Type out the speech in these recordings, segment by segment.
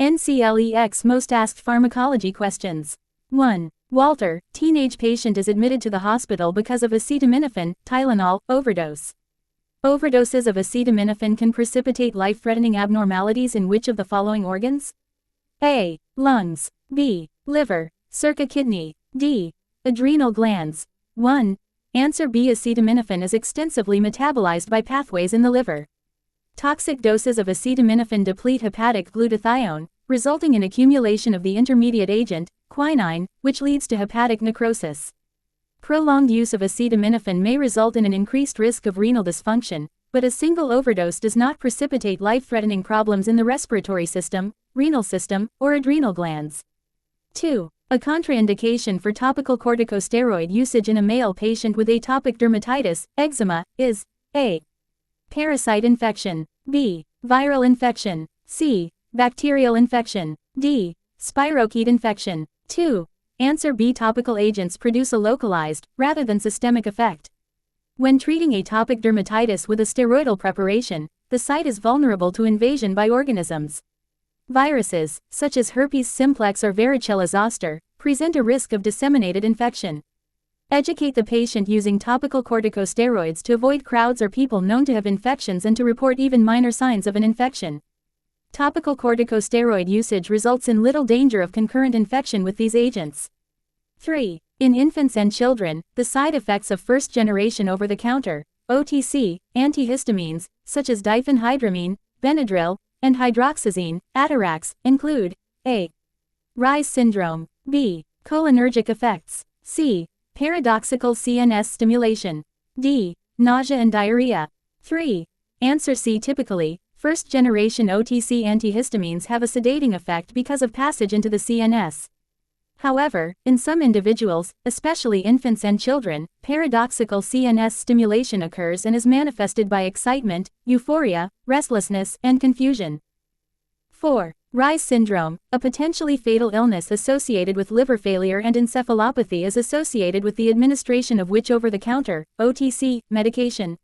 NCLEX Most Asked Pharmacology Questions. 1. Walter, teenage patient is admitted to the hospital because of acetaminophen, Tylenol, overdose. Overdoses of acetaminophen can precipitate life-threatening abnormalities in which of the following organs? A. Lungs. B. Liver, circa kidney. D. Adrenal glands. 1. Answer B. Acetaminophen is extensively metabolized by pathways in the liver. Toxic doses of acetaminophen deplete hepatic glutathione, resulting in accumulation of the intermediate agent, quinine, which leads to hepatic necrosis. Prolonged use of acetaminophen may result in an increased risk of renal dysfunction, but a single overdose does not precipitate life-threatening problems in the respiratory system, renal system, or adrenal glands. 2. A contraindication for topical corticosteroid usage in a male patient with atopic dermatitis, eczema, is A. Parasite infection. B. Viral infection. C. Bacterial infection. D. Spirochete infection. 2. Answer B. Topical agents produce a localized, rather than systemic effect. When treating atopic dermatitis with a steroidal preparation, the site is vulnerable to invasion by organisms. Viruses, such as herpes simplex or varicella zoster, present a risk of disseminated infection. Educate the patient using topical corticosteroids to avoid crowds or people known to have infections and to report even minor signs of an infection. Topical corticosteroid usage results in little danger of concurrent infection with these agents. 3. In infants and children, the side effects of first-generation over-the-counter, OTC, antihistamines, such as diphenhydramine, Benadryl, and hydroxyzine, Atarax, include A. Reye's syndrome. B. Cholinergic effects. C. Paradoxical CNS stimulation. D. Nausea and diarrhea. 3. Answer C. Typically, first-generation OTC antihistamines have a sedating effect because of passage into the CNS. However, in some individuals, especially infants and children, paradoxical CNS stimulation occurs and is manifested by excitement, euphoria, restlessness, and confusion. 4. Reye's syndrome, a potentially fatal illness associated with liver failure and encephalopathy, is associated with the administration of which over-the-counter, OTC, medication?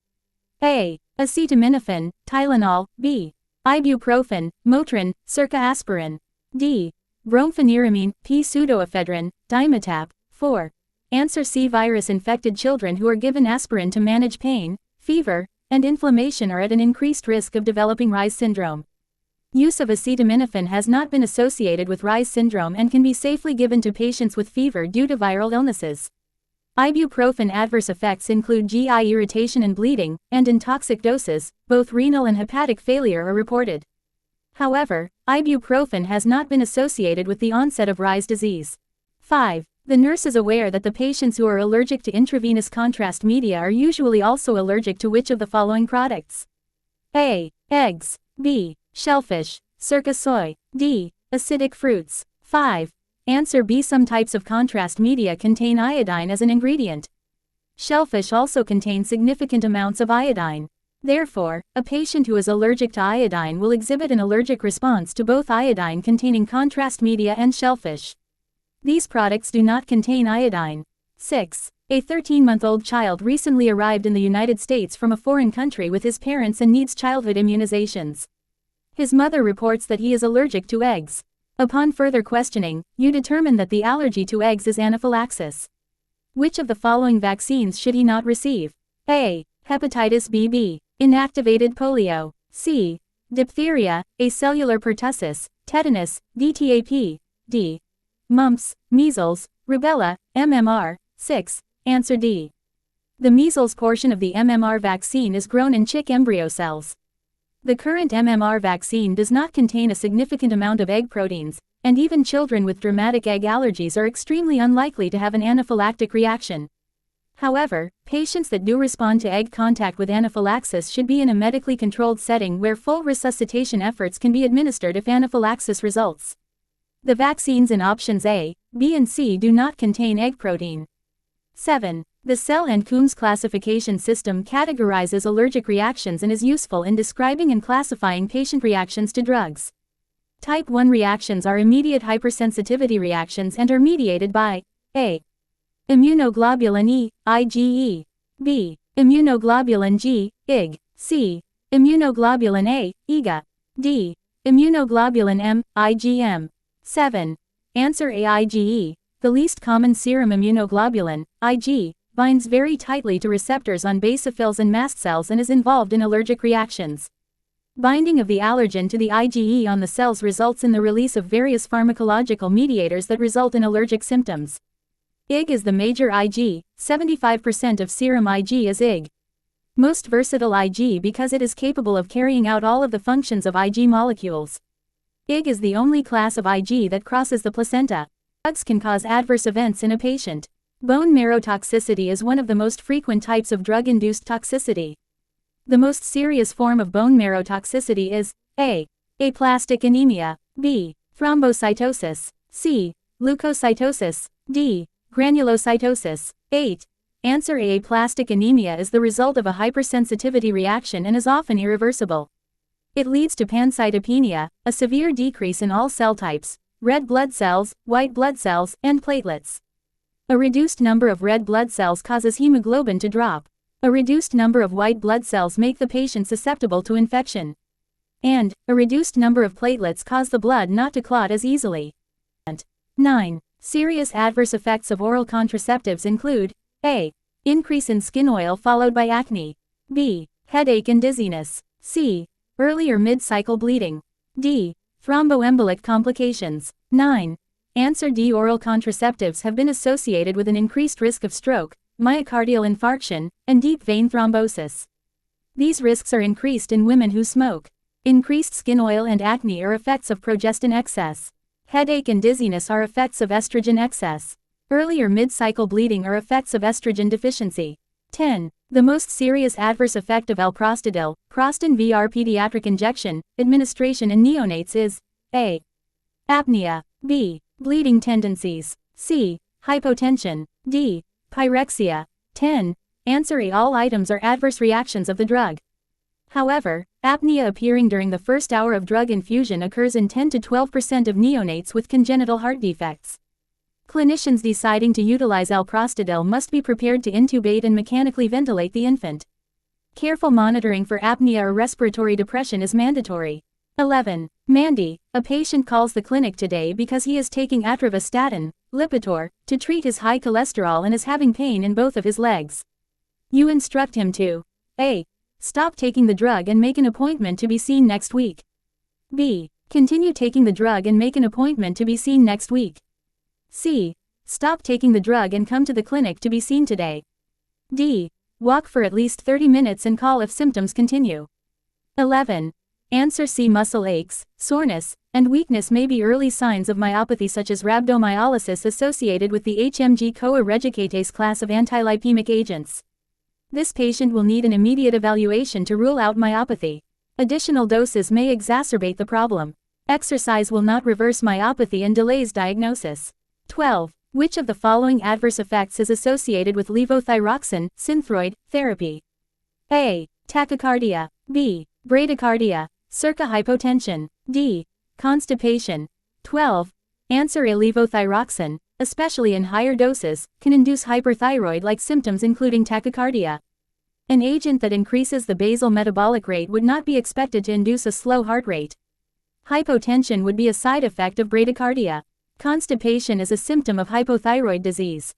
A. Acetaminophen, Tylenol. B. Ibuprofen, Motrin, circa aspirin. D. Brompheniramine, P. Pseudoephedrine, Dimetapp. 4. Answer C. Virus-infected children who are given aspirin to manage pain, fever, and inflammation are at an increased risk of developing Reye's syndrome. Use of acetaminophen has not been associated with Reye's syndrome and can be safely given to patients with fever due to viral illnesses. Ibuprofen adverse effects include GI irritation and bleeding, and in toxic doses, both renal and hepatic failure are reported. However, ibuprofen has not been associated with the onset of Reye's disease. 5. The nurse is aware that the patients who are allergic to intravenous contrast media are usually also allergic to which of the following products? A. Eggs. B. Shellfish, circa soy. D. Acidic fruits. 5. Answer B. Some types of contrast media contain iodine as an ingredient. Shellfish also contain significant amounts of iodine. Therefore, a patient who is allergic to iodine will exhibit an allergic response to both iodine-containing contrast media and shellfish. These products do not contain iodine. 6. A 13-month-old child recently arrived in the United States from a foreign country with his parents and needs childhood immunizations. His mother reports that he is allergic to eggs. Upon further questioning, you determine that the allergy to eggs is anaphylaxis. Which of the following vaccines should he not receive? A. Hepatitis B. B. Inactivated polio. C. Diphtheria, acellular pertussis, tetanus, DTaP. D. Mumps, measles, rubella, MMR. 6. Answer D. The measles portion of the MMR vaccine is grown in chick embryo cells. The current MMR vaccine does not contain a significant amount of egg proteins, and even children with dramatic egg allergies are extremely unlikely to have an anaphylactic reaction. However, patients that do respond to egg contact with anaphylaxis should be in a medically controlled setting where full resuscitation efforts can be administered if anaphylaxis results. The vaccines in options A, B and C do not contain egg protein. 7. The Cell and Coombs classification system categorizes allergic reactions and is useful in describing and classifying patient reactions to drugs. Type 1 reactions are immediate hypersensitivity reactions and are mediated by A. Immunoglobulin E, IgE. B. Immunoglobulin G, Ig. C. Immunoglobulin A, IgA. D. Immunoglobulin M, IgM. 7. Answer A. IgE. The least common serum immunoglobulin, Ig, binds very tightly to receptors on basophils and mast cells and is involved in allergic reactions. Binding of the allergen to the IgE on the cells results in the release of various pharmacological mediators that result in allergic symptoms. Ig is the major Ig, 75% of serum Ig is Ig. Most versatile Ig because it is capable of carrying out all of the functions of Ig molecules. Ig is the only class of Ig that crosses the placenta. Drugs can cause adverse events in a patient. Bone marrow toxicity is one of the most frequent types of drug-induced toxicity. The most serious form of bone marrow toxicity is A. Aplastic anemia, B. Thrombocytosis, C. Leukocytosis, D. Granulocytosis. 8. Answer A. Aplastic anemia is the result of a hypersensitivity reaction and is often irreversible. It leads to pancytopenia, a severe decrease in all cell types, red blood cells, white blood cells, and platelets. A reduced number of red blood cells causes hemoglobin to drop. A reduced number of white blood cells make the patient susceptible to infection. And, a reduced number of platelets cause the blood not to clot as easily. 9. Serious adverse effects of oral contraceptives include A. Increase in skin oil followed by acne. B. Headache and dizziness. C. Early or mid-cycle bleeding. D. Thromboembolic complications. 9. Answer D. Oral contraceptives have been associated with an increased risk of stroke, myocardial infarction, and deep vein thrombosis. These risks are increased in women who smoke. Increased skin oil and acne are effects of progestin excess. Headache and dizziness are effects of estrogen excess. Early or mid-cycle bleeding are effects of estrogen deficiency. 10. The most serious adverse effect of alprostadil, Prostin VR pediatric injection, administration in neonates is A. Apnea, B. Bleeding tendencies, C. Hypotension, D. Pyrexia. 10. Answer A. All items are adverse reactions of the drug. However, apnea appearing during the first hour of drug infusion occurs in 10 to 12% of neonates with congenital heart defects. Clinicians deciding to utilize alprostadil must be prepared to intubate and mechanically ventilate the infant. Careful monitoring for apnea or respiratory depression is mandatory. 11. Mandy, a patient calls the clinic today because he is taking atorvastatin, Lipitor, to treat his high cholesterol and is having pain in both of his legs. You instruct him to A. Stop taking the drug and make an appointment to be seen next week. B. Continue taking the drug and make an appointment to be seen next week. C. Stop taking the drug and come to the clinic to be seen today. D. Walk for at least 30 minutes and call if symptoms continue. 11. Answer C. Muscle aches, soreness, and weakness may be early signs of myopathy such as rhabdomyolysis associated with the HMG-CoA reductase class of antilipemic agents. This patient will need an immediate evaluation to rule out myopathy. Additional doses may exacerbate the problem. Exercise will not reverse myopathy and delays diagnosis. 12. Which of the following adverse effects is associated with levothyroxine, synthroid, therapy? A. Tachycardia. B. Bradycardia. Circa hypotension. D. Constipation. 12. Answer A. Levothyroxine, especially in higher doses, can induce hyperthyroid-like symptoms including tachycardia. An agent that increases the basal metabolic rate would not be expected to induce a slow heart rate. Hypotension would be a side effect of bradycardia. Constipation is a symptom of hypothyroid disease.